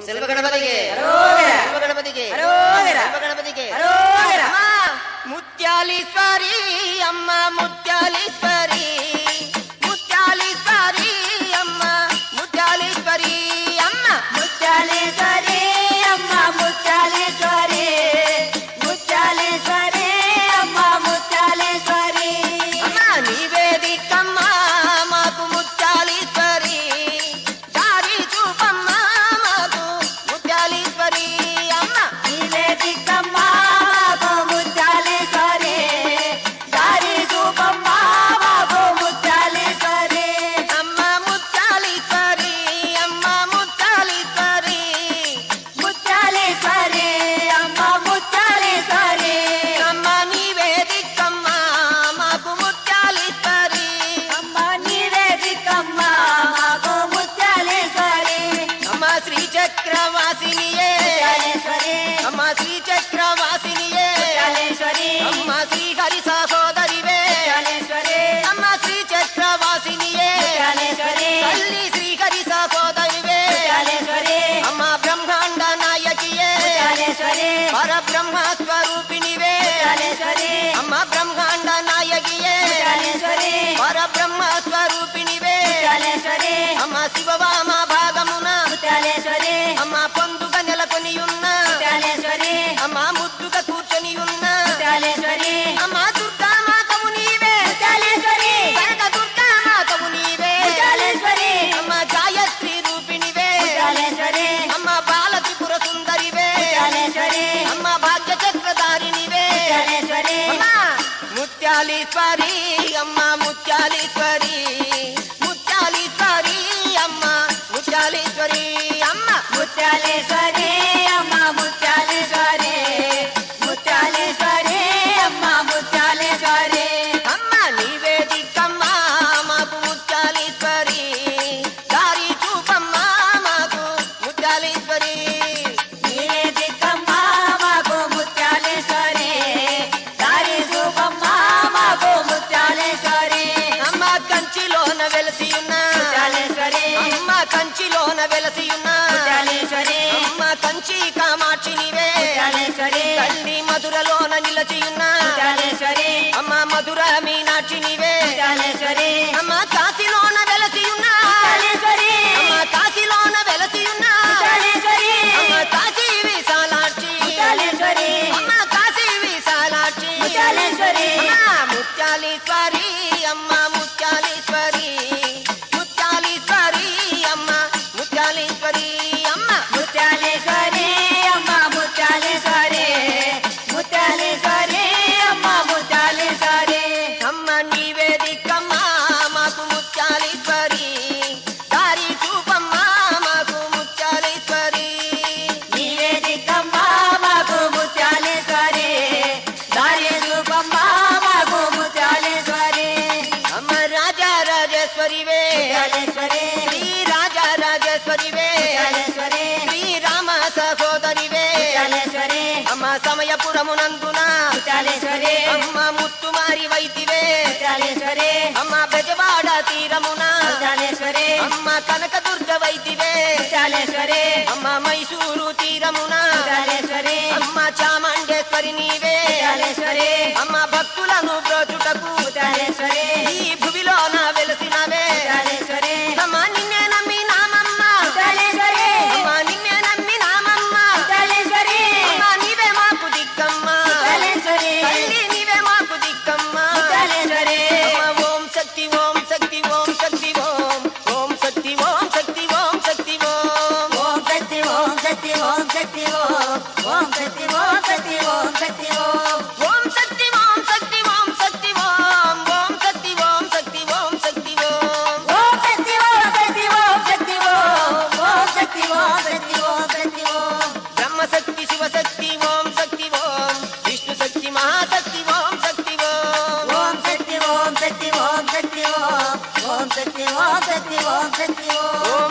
సెల్వ గణపతికి సెల్వ గణపతికి సెల్వ గణపతికి ముత్యాలీశ్వరి అమ్మ ముత్యాలీశ్వరి ముత్యాలీశ్వరి అమ్మ ముత్యాలీశ్వరి అమ్మ ముత్యాలీశ్వరి అమ్మ ముత్యాలీశ్వరి ముత్యాలీశ్వరి అమ్మ ముత్యాలీశ్వరి అమ్మ నివేదికమ్మ మాకు ముత్యాలీశ్వరి దారి చూపమ్మ మాకు ముత్యాలీశ్వరి అమ్మ నివేదికమ్మ మాకు ముత్యాలీశ్వరి దారి చూపమ్మ మాకు ముత్యాలీశ్వరి అమ్మ ముత్యాలీశ్వరి అమ్మ ముత్యాలీశ్వరి ముత్యాలీశ్వరి అమ్మ ముత్యాలీశ్వరి అమ్మ నివేదికమ్మ మాకు ముత్యాలీశ్వరి అమ్మ నివేదికమ్మ మాకు ముత్యాలీశ్వరి అమ్మ శ్రీ చక్రవాసినియే ముత్యాలీశ్వరి అమ్మ శ్రీ చక్రవాసినియే ముత్యాలీశ్వరి అమ్మ శ్రీ హరి సహోదరివే ముత్యాలీశ్వరి అమ్మ శ్రీ చక్రవాసినియే ముత్యాలీశ్వరి తల్లి శ్రీ హరి సహోదరివే ముత్యాలీశ్వరి అమ్మ బ్రహ్మాండ నాయకియే ముత్యాలీశ్వరి పరబ్రహ్మ స్వరూపిణివే ముత్యాలీశ్వరి అమ్మ బ్రహ్మాండ నాయకియే ముత్యాలీశ్వరి పరబ్రహ్మ స్వరూపిణివే ముత్యాలీశ్వరి అమ్మ శివవామ భాగమున ముత్యాలీశ్వరి అమ్మ పొందుగా నెలకొని ఉన్న ముత్యాలీశ్వరి అమ్మ ముద్దుగా కూర్చొని ఉన్న ముత్యాలీశ్వరి అమ్మ దుర్గా మాతవు నీవే ముత్యాలీశ్వరి కనక దుర్గా మాతవు నీవే ముత్యాలీశ్వరి అమ్మ గాయత్రి రూపిణివే ముత్యాలీశ్వరి అమ్మ బాల త్రిపుర సుందరివే ముత్యాలీశ్వరి అమ్మ భాగ్య చక్రధారిణివే ముత్యాలీశ్వరి అమ్మ ముత్యాలీశ్వరి అమ్మ ముత్యాలీశ్వరి ముత్యాలీశ్వరి అమ్మ ముత్యాలీశ్వరి అమ్మ ముత్యాలీశ్వరి అమ్మ ముత్యాలీశ్వరి ముత్యాలీశ్వరి అమ్మ ముత్యాలీశ్వరి అమ్మ నివేదికమ్మ మాకు ముత్యాలీశ్వరి దారి చూపమ్మ మాకు ముత్యాలీశ్వరి నివేదికమ్మ మాకు ముత్యాలీశ్వరి దారి చూపమ్మ మాకు ముత్యాలీశ్వరి అమ్మ కంచిలోన వెలసి ఉన్న ముత్యాలీశ్వరి అమ్మ కంచిలోన వెలసి ఉన్న ముత్యాలీశ్వరి అమ్మ కంచి కామాక్షినివే ముత్యాలీశ్వరి తల్లి మధురలోన నిలచి ఉన్న ముత్యాలీశ్వరి అమ్మ మధుర మీనాక్షినివే ముత్యాలీశ్వరి అమ్మ కాశీలోన వెలసి ఉన్న ముత్యాలీశ్వరి అమ్మ కాశీలోన వెలసి ఉన్న ముత్యాలీశ్వరి అమ్మ కాశీ విశాలాక్షి ముత్యాలీశ్వరి అమ్మ కాశీ విశాలాక్షి ముత్యాలీశ్వరి అమ్మ ముత్యాలీశ్వరి అమ్మ ముత్యాలీశ్వరి ముత్యాలీశ్వరి అమ్మ ముత్యాలీశ్వరి అమ్మ ముత్యాలీశ్వరి అమ్మ ముత్యాలీశ్వరి ముత్యాలీశ్వరి అమ్మ ముత్యాలీశ్వరి అమ్మ నివేదికమ్మ మాకు ముత్యాలీశ్వరి దారి చూపమ్మ మాకు ముత్యాలీశ్వరి నివేదికమ్మ మాకు ముత్యాలీశ్వరి దారి చూపమ్మ మాకు ముత్యాలీశ్వరి అమ్మ రాజా రాజేశ్వరివే ముత్యాలీశ్వరి శ్రీ రాజా రాజేశ్వరివే ముత్యాలీశ్వరి శ్రీరామ సహోదరివే ముత్యాలీశ్వరి అమ్మ సమయపురమునందున ముత్యాలీశ్వరి అమ్మ ముత్తుమారి వైతివే ముత్యాలీశ్వరి అమ్మ బెజవాడ తీరమున ముత్యాలీశ్వరి అమ్మ కనకదుర్గ వైతివే ముత్యాలీశ్వరి అమ్మ మైసూరు తీరమున ముత్యాలీశ్వరి అమ్మ చాముండేశ్వరి నీవే ముత్యాలీశ్వరి అమ్మ భక్తులను బ్రోచుటకు ముత్యాలీశ్వరి ఈ భువిలోన వెలసినవే ముత్యాలీశ్వరి అమ్మ నిన్నే నమ్మి నామమ్మ ముత్యాలీశ్వరి అమ్మ నిన్నే నమ్మి నామమ్మ ముత్యాలీశ్వరి అమ్మ నీవే మాకు దిక్కమ్మ ముత్యాలీశ్వరి తల్లి నీవే మాకు దిక్కమ్మ ముత్యాలీశ్వరి అమ్మ ఓం శక్తి ఓం శక్తి ఓం శక్తి ఓం ఓం శక్తి ఓం శక్తి ఓం శక్తి ఓం ఓం శక్తి ఓం శక్తి ఓం శక్తి ఓం ఓం శక్తి ఓం శక్తి ఓం శక్తి ఓం ఓం శక్తి ఓం శక్తి ఓం శక్తి ఓం ఓం శక్తి ఓం శక్తి ఓం శక్తి ఓం ఓం శక్తి ఓం శక్తి ఓం శక్తి ఓం ఓం శక్తి ఓం శక్తి ఓం శక్తి ఓం బ్రహ్మశక్తి శివశక్తి ఓం శక్తి ఓం విష్ణు శక్తి మహాశక్తి ఓం శక్తి ఓం ఓం శక్తి ఓం శక్తి ఓం శక్తి ఓం ఓం శక్తి ఓం శక్తి ఓం శక్తి ఓం